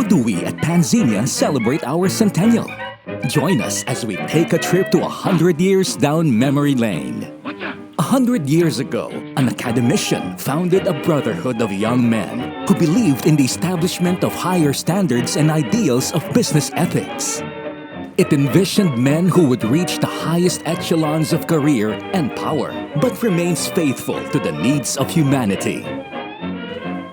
do we at Xenia celebrate our centennial? Join us as we take a trip to 100 years down memory lane. 100 years ago, an academician founded a brotherhood of young men who believed in the establishment of higher standards and ideals of business ethics. It envisioned men who would reach the highest echelons of career and power, but remains faithful to the needs of humanity.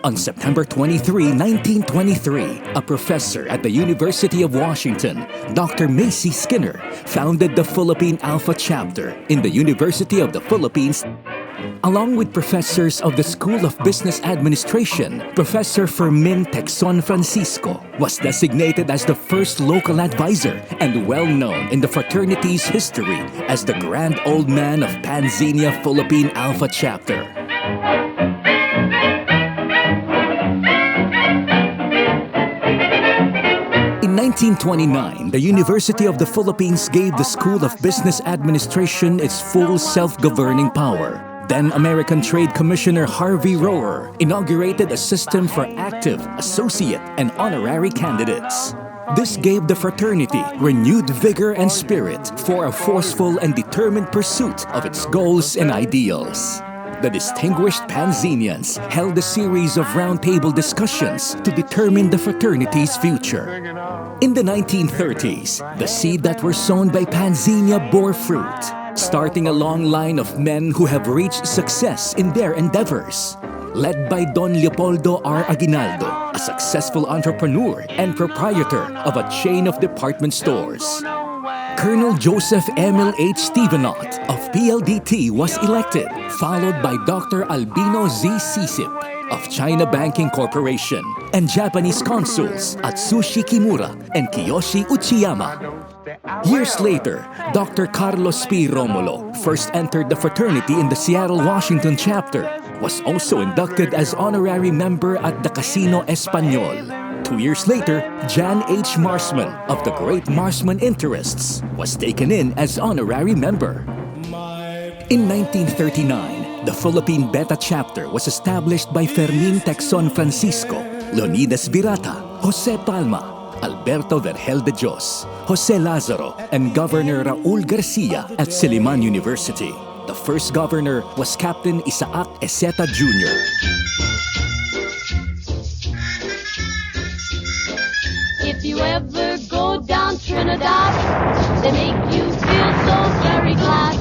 On September 23, 1923, a professor at the University of Washington, Dr. Macy Skinner, founded the Philippine Alpha Chapter in the University of the Philippines. Along with professors of the School of Business Administration, Professor Fermin Tecson Francisco was designated as the first local advisor and well known in the fraternity's history as the Grand Old Man of Xenia Philippine Alpha Chapter. In 1929, the University of the Philippines gave the School of Business Administration its full self-governing power. Then American Trade Commissioner Harvey Rower inaugurated a system for active, associate, and honorary candidates. This gave the fraternity renewed vigor and spirit for a forceful and determined pursuit of its goals and ideals. The distinguished Xenians held a series of roundtable discussions to determine the fraternity's future. In the 1930s, the seed that were sown by Xenia bore fruit, starting a long line of men who have reached success in their endeavors. Led by Don Leopoldo R. Aguinaldo, a successful entrepreneur and proprietor of a chain of department stores. Colonel Joseph Emil H. Stevenot of PLDT was elected, followed by Dr. Albino Z. Sisip of China Banking Corporation and Japanese consuls Atsushi Kimura and Kiyoshi Uchiyama. Years later, Dr. Carlos P. Romulo first entered the fraternity in the Seattle, Washington chapter, was also inducted as honorary member at the Casino Espanyol. 2 years later, Jan H. Marsman of the Great Marsman Interests was taken in as honorary member. In 1939, the Philippine Beta chapter was established by Fermin Tecson Francisco, Leonidas Virata, Jose Palma, Alberto Vergel de Dios, Jose Lazaro, and Governor Raul Garcia at Silliman University. The first governor was Captain Isaac Ezeta Jr. If you ever go down Trinidad, they make you feel so very glad.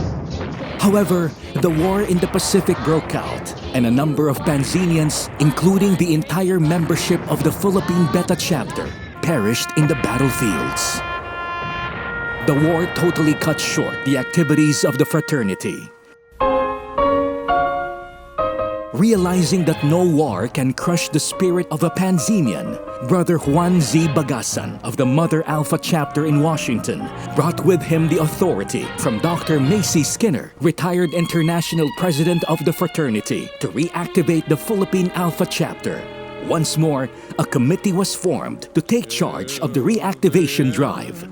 However, the war in the Pacific broke out, and a number of Xenians, including the entire membership of the Philippine Beta chapter, perished in the battlefields. The war totally cut short the activities of the fraternity. Realizing that no war can crush the spirit of a Xenian, Brother Juan Z. Bagasan of the Mother Alpha chapter in Washington brought with him the authority from Dr. Macy Skinner, retired international president of the fraternity, to reactivate the Philippine Alpha chapter. Once more, a committee was formed to take charge of the reactivation drive.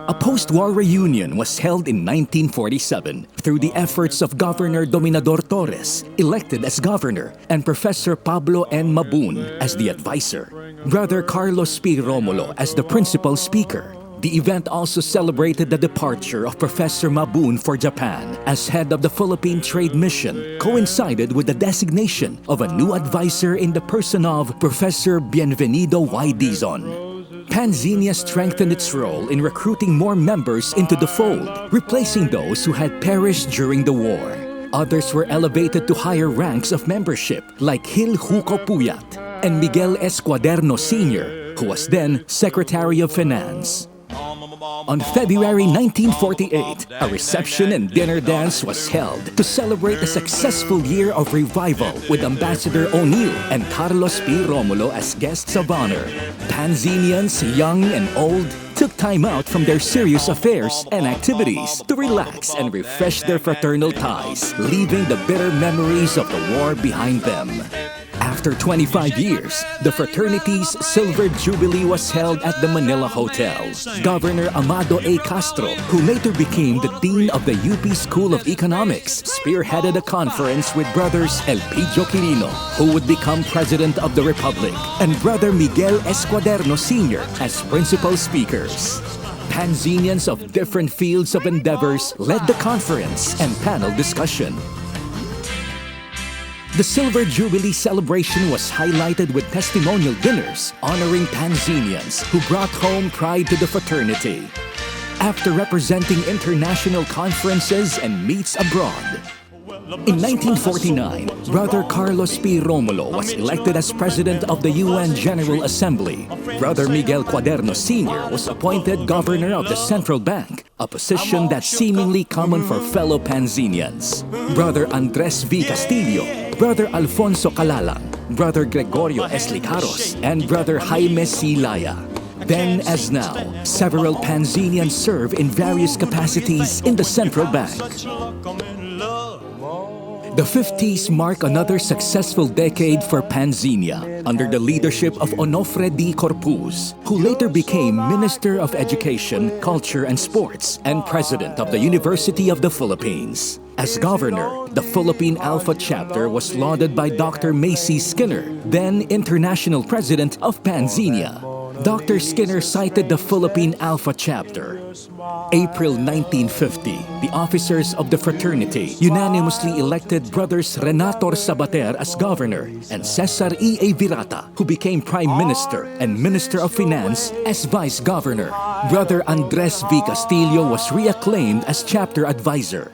A post-war reunion was held in 1947 through the efforts of Governor Dominador Torres, elected as governor, and Professor Pablo N. Mabun as the advisor, Brother Carlos P. Romulo as the principal speaker. The event also celebrated the departure of Professor Mabun for Japan as head of the Philippine Trade Mission, coincided with the designation of a new advisor in the person of Professor Bienvenido Y. Dizon. Xenia strengthened its role in recruiting more members into the fold, replacing those who had perished during the war. Others were elevated to higher ranks of membership, like Gil Huco Puyat and Miguel Escuaderno Sr., who was then Secretary of Finance. On February 1948, a reception and dinner dance was held to celebrate a successful year of revival with Ambassador O'Neill and Carlos P. Romulo as guests of honor. Xenians, young and old, took time out from their serious affairs and activities to relax and refresh their fraternal ties, leaving the bitter memories of the war behind them. After 25 years, the fraternity's Silver Jubilee was held at the Manila Hotel. Governor Amado A. Castro, who later became the Dean of the UP School of Economics, spearheaded a conference with brothers Elpidio Quirino, who would become President of the Republic, and Brother Miguel Escuaderno Sr. as principal speakers. Panzenians of different fields of endeavors led the conference and panel discussion. The Silver Jubilee celebration was highlighted with testimonial dinners honoring Panzenians who brought home pride to the fraternity. After representing international conferences and meets abroad, in 1949, Brother Carlos P. Romulo was elected as President of the UN General Assembly. Brother Miguel Cuaderno Sr. was appointed Governor of the Central Bank, a position that's seemingly common for fellow Panzenians. Brother Andres V. Castillo, Brother Alfonso Calalang, Brother Gregorio S. Licaros, and Brother Jaime C. Laya. Then as now, several Panzenians serve in various capacities in the Central Bank. The 50s mark another successful decade for Panzenia under the leadership of Onofre D. Corpuz, who later became Minister of Education, Culture and Sports and President of the University of the Philippines. As governor, the Philippine Alpha Chapter was lauded by Dr. Macy Skinner, then International President of Panzenia. Dr. Skinner cited the Philippine Alpha Chapter. April 1950, the officers of the fraternity unanimously elected brothers Renato Sabater as governor and Cesar E. A. Virata, who became Prime Minister, and Minister of Finance as Vice Governor. Brother Andres V. Castillo was reacclaimed as chapter advisor.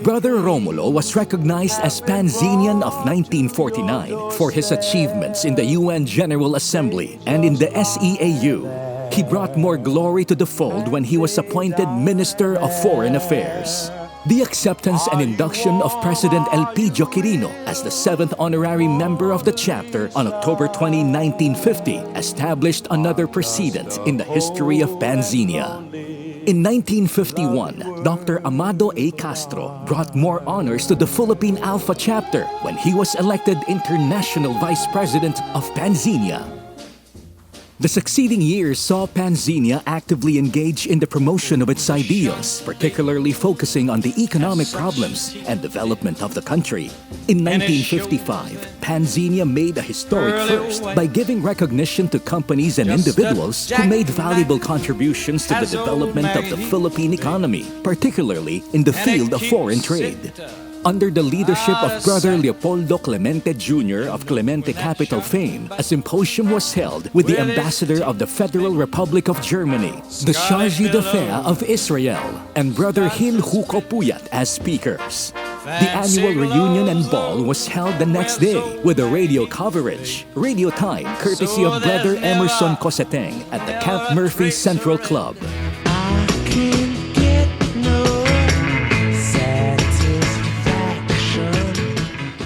Brother Romulo was recognized as Panzenian of 1949 for his achievements in the UN General Assembly and in the SEAU. He brought more glory to the fold when he was appointed Minister of Foreign Affairs. The acceptance and induction of President Elpidio Quirino as the 7th honorary member of the chapter on October 20, 1950 established another precedent in the history of Panzenia. In 1951, Dr. Amado A. Castro brought more honors to the Philippine Alpha Chapter when he was elected International Vice President of Panzenia. The succeeding years saw Panzenia actively engage in the promotion of its ideals, particularly focusing on the economic problems and development of the country. In 1955, Panzenia made a historic first by giving recognition to companies and individuals who made valuable contributions to the development of the Philippine economy, particularly in the field of foreign trade. Under the leadership of Brother Leopoldo Clemente Jr. of Clemente Capital fame, a symposium was held with the ambassador of the Federal Republic of Germany, the Chargé d'Affaires of Israel, and Brother Hil Huko Puyat as speakers. The annual reunion and ball was held the next day with a radio coverage, Radio Time, courtesy of Brother Emerson Coseteng at the Camp Murphy Central Club.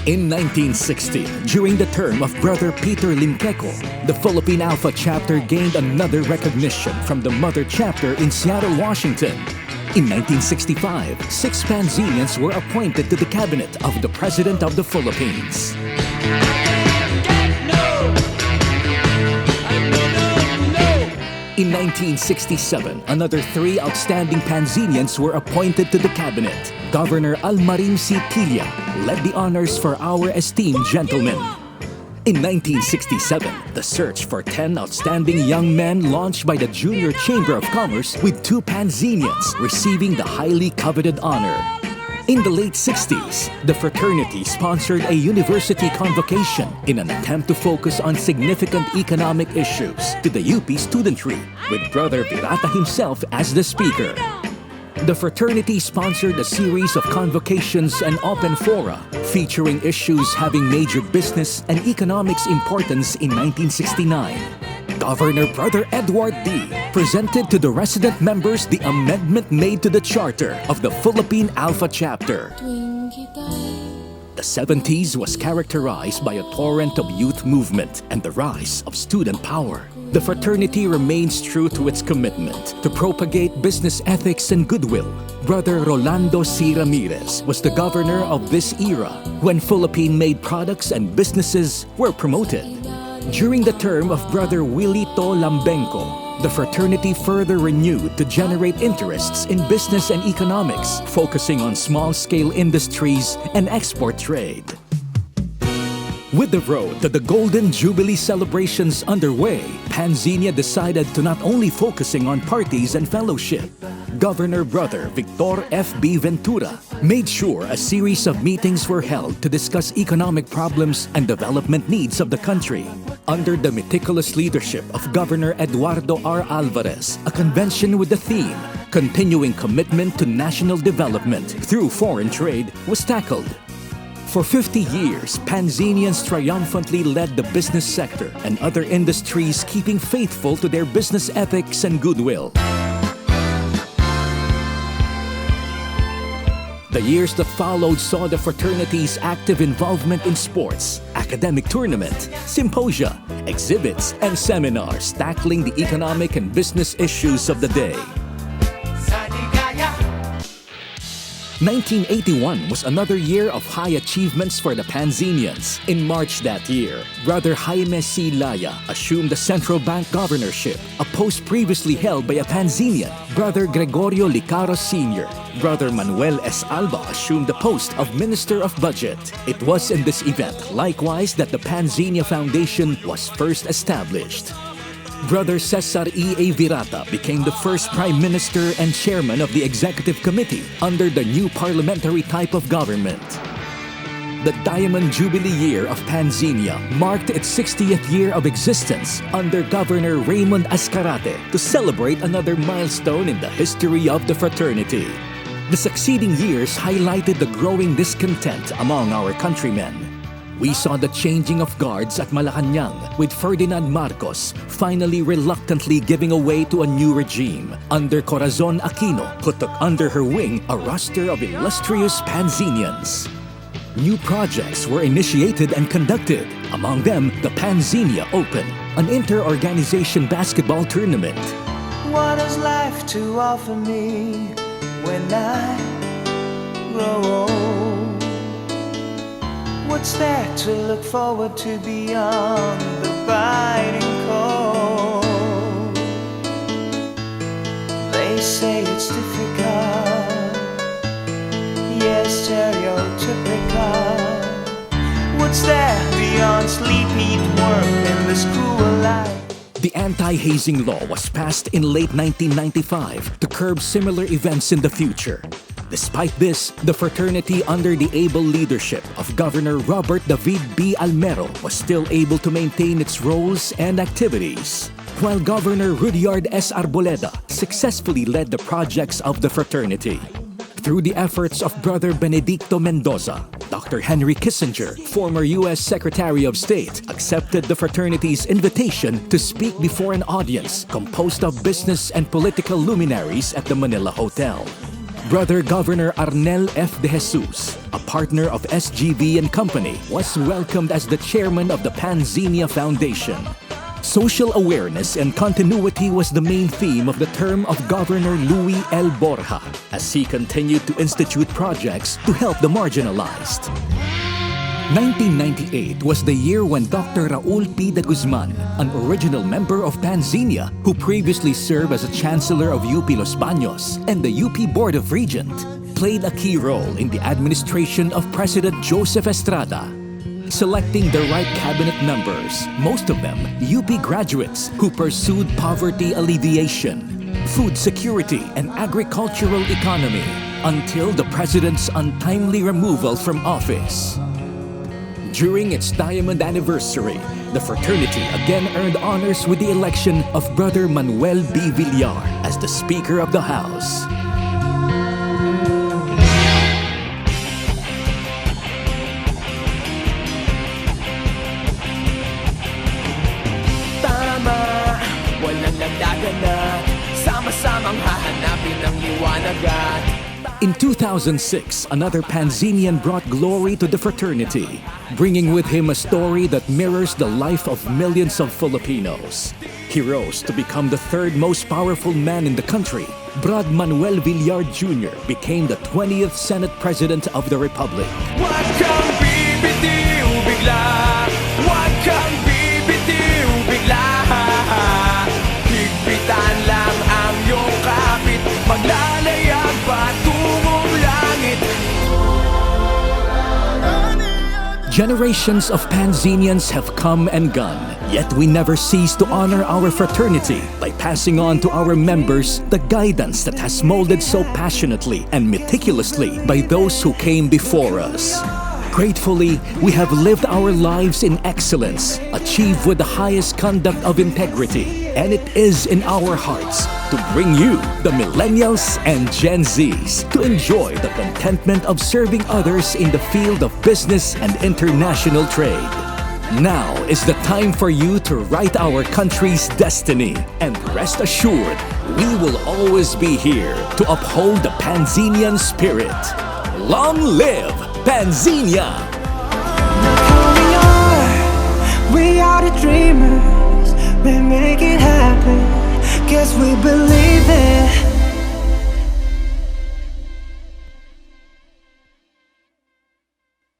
In 1960, during the term of Brother Peter Limqueco, the Philippine Alpha Chapter gained another recognition from the Mother Chapter in Seattle, Washington. In 1965, 6 Panzenians were appointed to the cabinet of the President of the Philippines. In 1967, another 3 outstanding Panzenians were appointed to the cabinet. Governor Almarin C. Quilla led the honors for our esteemed gentlemen. In 1967, the search for 10 outstanding young men launched by the Junior Chamber of Commerce with 2 Panzenians receiving the highly coveted honor. In the late 60s, the fraternity sponsored a university convocation in an attempt to focus on significant economic issues to the UP studentry, with Brother Virata himself as the speaker. The fraternity sponsored a series of convocations and open fora featuring issues having major business and economics importance in 1969. Governor Brother Edward D. presented to the resident members the amendment made to the charter of the Philippine Alpha Chapter. The 70s was characterized by a torrent of youth movement and the rise of student power. The fraternity remains true to its commitment to propagate business ethics and goodwill. Brother Rolando C. Ramirez was the governor of this era when Philippine-made products and businesses were promoted. During the term of Brother Willie To Lambenco, the fraternity further renewed to generate interests in business and economics, focusing on small-scale industries and export trade. With the road to the Golden Jubilee celebrations underway, Xenia decided to not only focusing on parties and fellowship. Governor Brother Victor F.B. Ventura made sure a series of meetings were held to discuss economic problems and development needs of the country. Under the meticulous leadership of Governor Eduardo R. Alvarez, a convention with the theme, Continuing Commitment to National Development Through Foreign Trade, was tackled. For 50 years, Xenians triumphantly led the business sector and other industries, keeping faithful to their business ethics and goodwill. The years that followed saw the fraternity's active involvement in sports, academic tournament, symposia, exhibits, and seminars tackling the economic and business issues of the day. 1981 was another year of high achievements for the Xenians. In March that year, Brother Jaime C. Laya assumed the Central Bank governorship, a post previously held by a Xenian, Brother Gregorio Licaros Sr. Brother Manuel S. Alba assumed the post of Minister of Budget. It was in this event, likewise, that the Xenia Foundation was first established. Brother Cesar E. A. Virata became the first Prime Minister and Chairman of the Executive Committee under the new parliamentary type of government. The Diamond Jubilee year of Xenia marked its 60th year of existence under Governor Raymond Azcarate to celebrate another milestone in the history of the fraternity. The succeeding years highlighted the growing discontent among our countrymen. We saw the changing of guards at Malacanang, with Ferdinand Marcos finally reluctantly giving away to a new regime under Corazon Aquino, who took under her wing a roster of illustrious Xenians. New projects were initiated and conducted, among them the Xenia Open, an inter-organization basketball tournament. What has life to offer me when I grow old? What's there to look forward to beyond the biting cold? They say it's difficult, yes, stereotypical. What's there beyond sleep, eat, work, and this cruel life? The anti-hazing law was passed in late 1995 to curb similar events in the future. Despite this, the fraternity under the able leadership of Governor Robert David B. Almero was still able to maintain its roles and activities, while Governor Rudyard S. Arboleda successfully led the projects of the fraternity. Through the efforts of Brother Benedicto Mendoza, Dr. Henry Kissinger, former U.S. Secretary of State, accepted the fraternity's invitation to speak before an audience composed of business and political luminaries at the Manila Hotel. Brother Governor Arnel F. De Jesus, a partner of SGV and Company, was welcomed as the chairman of the Xenia Foundation. Social awareness and continuity was the main theme of the term of Governor Luis L. Borja, as he continued to institute projects to help the marginalized. 1998 was the year when Dr. Raul P. de Guzman, an original member of Xenia, who previously served as a chancellor of UP Los Baños and the UP Board of Regents, played a key role in the administration of President Joseph Estrada, selecting the right cabinet members, most of them UP graduates who pursued poverty alleviation, food security, and agricultural economy, until the president's untimely removal from office. During its diamond anniversary, the fraternity again earned honors with the election of Brother Manuel B. Villar as the Speaker of the House. Tama, walang nagdaganat, sama-samang hahanapin ang liwanagan. In 2006, another Panzinian brought glory to the fraternity, bringing with him a story that mirrors the life of millions of Filipinos. He rose to become the third most powerful man in the country. Brad Manuel Villar Jr. became the 20th Senate President of the Republic. Huwag kang bibitiw bigla, huwag kang bibitiw bigla. Higpitan lang ang iyong kapit, maglalayag patungong langit. Generations of Panzinians have come and gone, yet we never cease to honor our fraternity by passing on to our members the guidance that has molded so passionately and meticulously by those who came before us. Gratefully, we have lived our lives in excellence, achieved with the highest conduct of integrity, and it is in our hearts to bring you, the Millennials and Gen Zs, to enjoy the contentment of serving others in the field of business and international trade. Now is the time for you to write our country's destiny, and rest assured, we will always be here to uphold the Panzinian spirit. Long live Panzinia! We are the dreamers, we make it happen. Guess we believe it.